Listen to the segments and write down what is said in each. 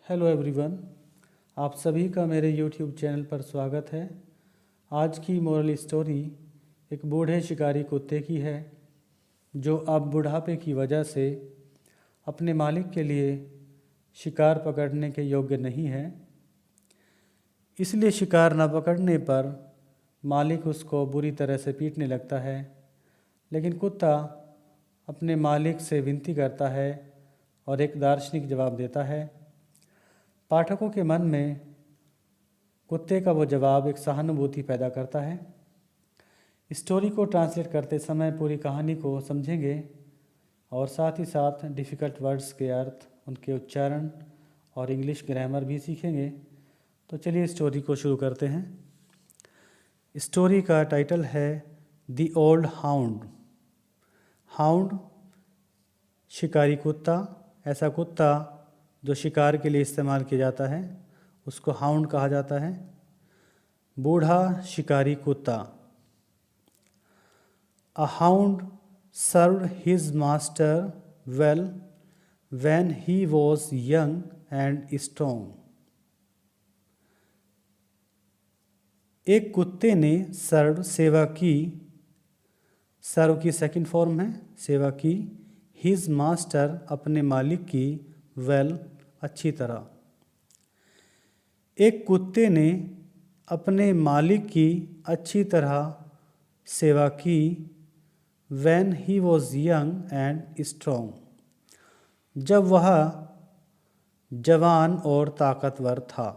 Hello everyone, आप सभी का मेरे यूट्यूब चैनल पर स्वागत है। आज की मोरल स्टोरी एक बूढ़े शिकारी कुत्ते की है जो अब बुढ़ापे की वजह से अपने मालिक के लिए शिकार पकड़ने के योग्य नहीं है। इसलिए शिकार न पकड़ने पर मालिक उसको बुरी तरह से पीटने लगता है, लेकिन कुत्ता अपने मालिक से विनती करता है और एक दार्शनिक जवाब देता है। पाठकों के मन में कुत्ते का वो जवाब एक सहानुभूति पैदा करता है। स्टोरी को ट्रांसलेट करते समय पूरी कहानी को समझेंगे और साथ ही साथ डिफ़िकल्ट वर्ड्स के अर्थ, उनके उच्चारण और इंग्लिश ग्रामर भी सीखेंगे। तो चलिए स्टोरी को शुरू करते हैं। स्टोरी का टाइटल है द ओल्ड हाउंड। हाउंड शिकारी कुत्ता, ऐसा कुत्ता जो शिकार के लिए इस्तेमाल किया जाता है उसको हाउंड कहा जाता है। बूढ़ा शिकारी कुत्ता। A hound served his master well when he was young and strong. एक कुत्ते ने सर्व सेवा की, सर्व की सेकंड फॉर्म है सेवा की, हिज मास्टर अपने मालिक की, वेल अच्छी तरह। एक कुत्ते ने अपने मालिक की अच्छी तरह सेवा की, when he was young and strong, जब वह जवान और ताकतवर था।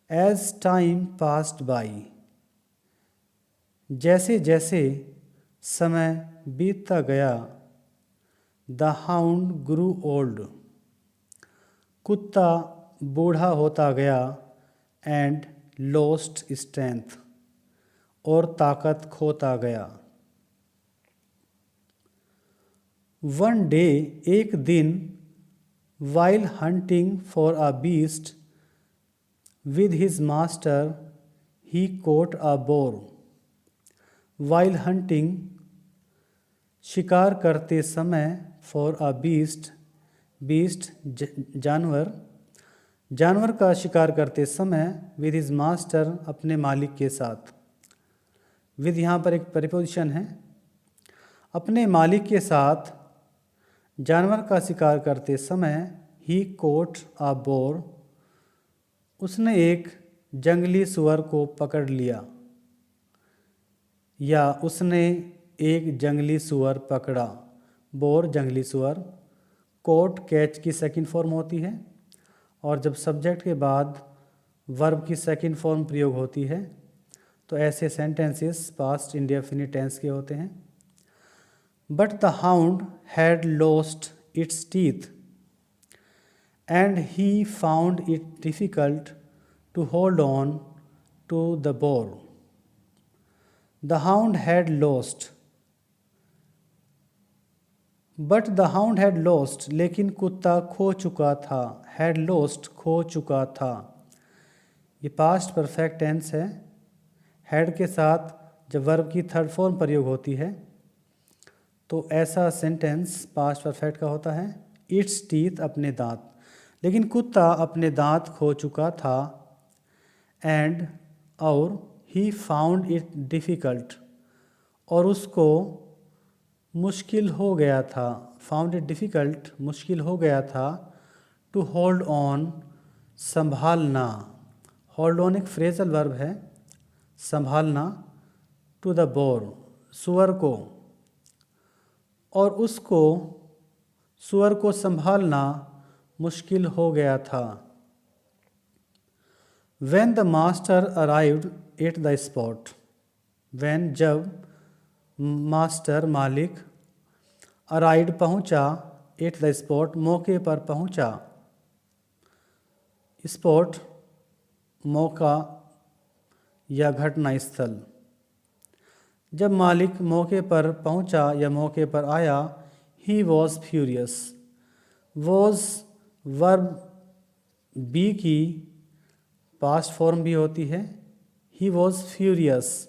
एज टाइम पास्ड बाई, जैसे जैसे समय बीतता गया, द हाउंड ग्रू ओल्ड, कुत्ता बूढ़ा होता गया, एंड लॉस्ट स्ट्रेंथ, और ताकत खोता गया। वन डे, एक दिन, while hunting for a beast with his master, he caught a boar। While hunting शिकार करते समय, फॉर अ बीस्ट, बीस्ट जानवर, जानवर का शिकार करते समय, विद हिज मास्टर अपने मालिक के साथ। विद यहाँ पर एक प्रीपोजिशन है। अपने मालिक के साथ जानवर का शिकार करते समय, ही कोट अ बोर, उसने एक जंगली सुअर को पकड़ लिया, या उसने एक जंगली सुअर पकड़ा। बोर जंगली सुअर। कोट कैच की सेकंड फॉर्म होती है, और जब सब्जेक्ट के बाद वर्ब की सेकंड फॉर्म प्रयोग होती है तो ऐसे सेंटेंसेस पास्ट इंडेफिनिट टेंस के होते हैं। But the hound had lost its teeth and he found it difficult to hold on to the bore. The hound had lost, but the hound had lost, लेकिन कुत्ता खो चुका था। Had lost खो चुका था। ये पास्ट परफेक्ट टेंस है। हैड के साथ जब वर्ब की थर्ड फॉर्म प्रयोग होती है तो ऐसा सेंटेंस पास्ट परफेक्ट का होता है। इट्स टीथ अपने दांत, लेकिन कुत्ता अपने दांत खो चुका था। एंड और ही फाउंड इट डिफ़िकल्ट, और उसको मुश्किल हो गया था। फाउंड इट डिफ़िकल्ट मुश्किल हो गया था। टू होल्ड ऑन संभालना। होल्ड ऑन एक फ्रेजल वर्ब है, संभालना। टू द बोर सुअर को, और उसको सुअर को संभालना मुश्किल हो गया था। When the master arrived at the spot, when जब मास्टर मालिक, अराइड पहुंचा, एट द स्पॉट मौके पर पहुंचा। स्पॉट मौका या घटना स्थल। जब मालिक मौके पर पहुंचा या मौके पर आया, he was furious. Was verb B की पास्ट फॉर्म भी होती है। ही वॉज फ्यूरियस,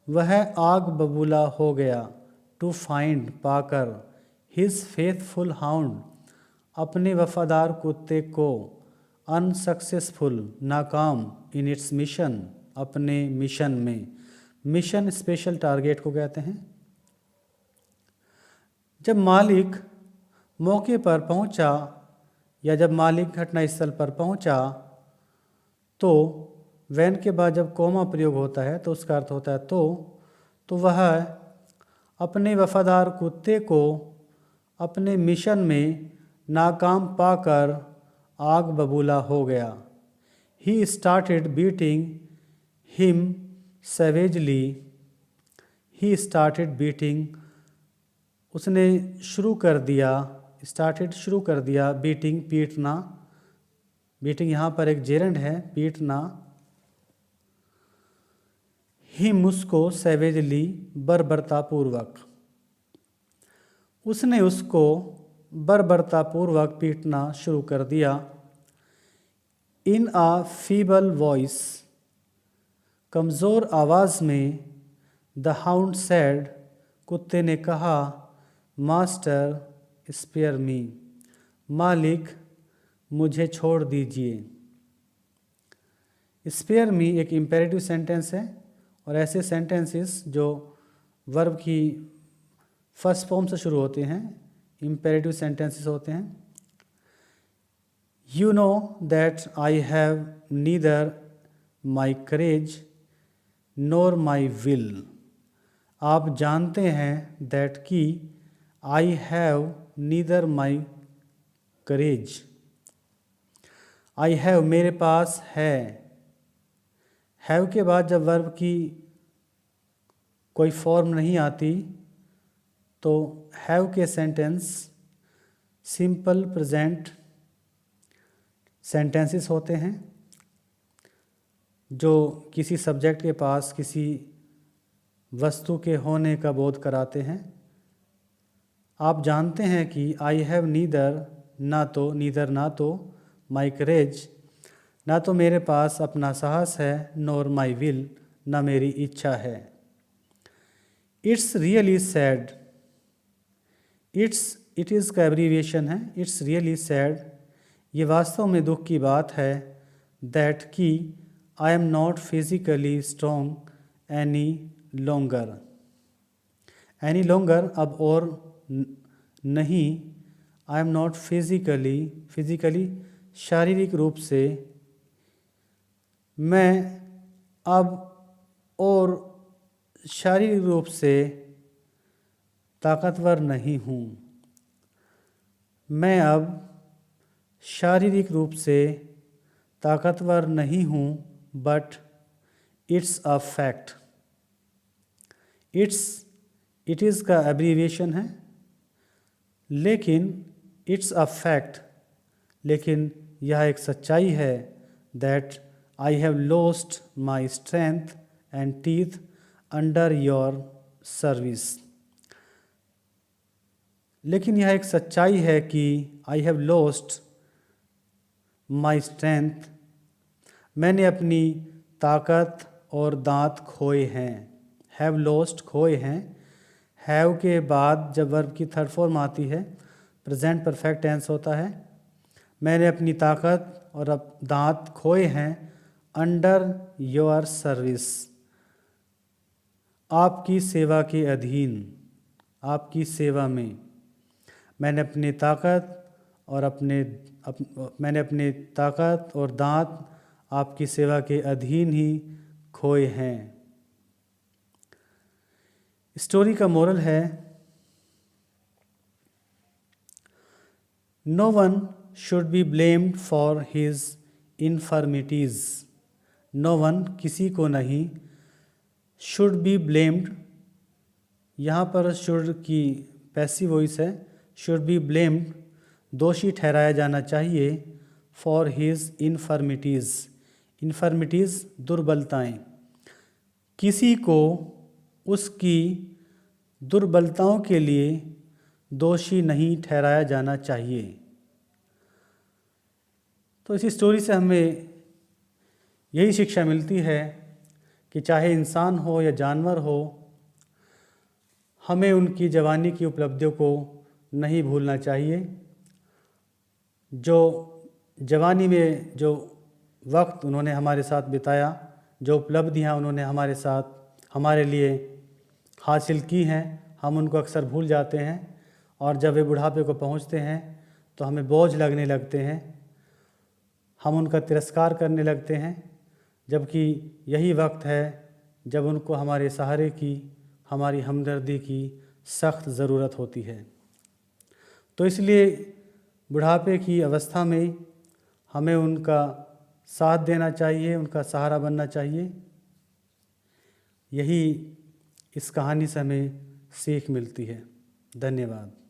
वह आग बबूला हो गया। टू फाइंड पाकर, हिज फेथफुल हाउंड, अपने वफादार कुत्ते को अनसक्सेसफुल नाकाम इन इट्स मिशन अपने मिशन में। मिशन स्पेशल टारगेट को कहते हैं। जब मालिक मौके पर पहुंचा या जब मालिक घटनास्थल पर पहुंचा तो वैन के बाद जब कॉमा प्रयोग होता है तो उसका अर्थ होता है तो वह अपने वफादार कुत्ते को अपने मिशन में नाकाम पाकर आग बबूला हो गया। He started beating him savagely. He started beating उसने शुरू कर दिया, स्टार्टेड शुरू कर दिया, बीटिंग पीटना, बीटिंग यहाँ पर एक जेरेंड है, पीटना। हिम उसको सवेजली बर्बरतापूर्वक, उसने उसको बर्बरतापूर्वक पीटना शुरू कर दिया। इन आ फीबल वॉइस, कमज़ोर आवाज़ में, द हाउंड सैड, कुत्ते ने कहा, मास्टर स्पेयर मी, मालिक मुझे छोड़ दीजिए। स्पेयर मी एक इम्पेरेटिव सेंटेंस है और ऐसे सेंटेंसेस जो वर्ब की फर्स्ट फॉर्म से शुरू होते हैं इम्पेरेटिव सेंटेंसेस होते हैं। You know that I have neither my courage NOR my will, आप जानते हैं दैट कि I have neither my courage, I have मेरे पास है। हैव के बाद जब वर्ब की कोई फॉर्म नहीं आती तो हैव के सेंटेंस सिंपल प्रेजेंट सेंटेंसेस होते हैं जो किसी सब्जेक्ट के पास किसी वस्तु के होने का बोध कराते हैं। आप जानते हैं कि आई हैव नीदर, ना तो नीदर ना तो, माई करेज ना तो मेरे पास अपना साहस है, नोर माई विल ना मेरी इच्छा है। It's really sad, it is का एब्रीविएशन है, इट्स रियली सैड, ये वास्तव में दुख की बात है, दैट कि I am not physically strong any longer, any longer अब और नहीं, आई एम नॉट फिजिकली शारीरिक रूप से, मैं अब और शारीरिक रूप से ताकतवर नहीं हूँ, मैं अब शारीरिक रूप से ताकतवर नहीं हूँ, but it's a fact, it is का एब्रीविएशन है, लेकिन इट्स अ फैक्ट, लेकिन यह एक सच्चाई है, that I have lost my strength and teeth under your service, लेकिन यह एक सच्चाई है कि I have lost my strength, मैंने अपनी ताकत और दांत खोए हैं, हैव लॉस्ट खोए हैं। हैव के बाद जब वर्ब की थर्ड फॉर्म आती है प्रेजेंट परफेक्ट टेंस होता है। मैंने अपनी ताकत और अब दांत खोए हैं, अंडर योर सर्विस, आपकी सेवा के अधीन, आपकी सेवा में, मैंने अपनी ताकत और दांत आपकी सेवा के अधीन ही खोए हैं। स्टोरी का मोरल है, no one should be blamed for his infirmities, no one किसी को नहीं, शुड बी ब्लेम्ड यहाँ पर शुड की पैसिव वॉइस है, शुड बी ब्लेम्ड दोषी ठहराया जाना चाहिए, फॉर हिज इन्फर्मिटीज़, इन्फर्मिटीज़ दुर्बलताएं, किसी को उसकी दुर्बलताओं के लिए दोषी नहीं ठहराया जाना चाहिए। तो इस स्टोरी से हमें यही शिक्षा मिलती है कि चाहे इंसान हो या जानवर हो, हमें उनकी जवानी की उपलब्धियों को नहीं भूलना चाहिए जो जवानी में जो वक्त उन्होंने हमारे साथ बिताया, जो उपलब्धियां उन्होंने हमारे साथ हमारे लिए हासिल की हैं, हम उनको अक्सर भूल जाते हैं और जब वे बुढ़ापे को पहुंचते हैं तो हमें बोझ लगने लगते हैं, हम उनका तिरस्कार करने लगते हैं, जबकि यही वक्त है जब उनको हमारे सहारे की, हमारी हमदर्दी की सख्त ज़रूरत होती है। तो इसलिए बुढ़ापे की अवस्था में हमें उनका साथ देना चाहिए, उनका सहारा बनना चाहिए। यही इस कहानी से हमें सीख मिलती है। धन्यवाद।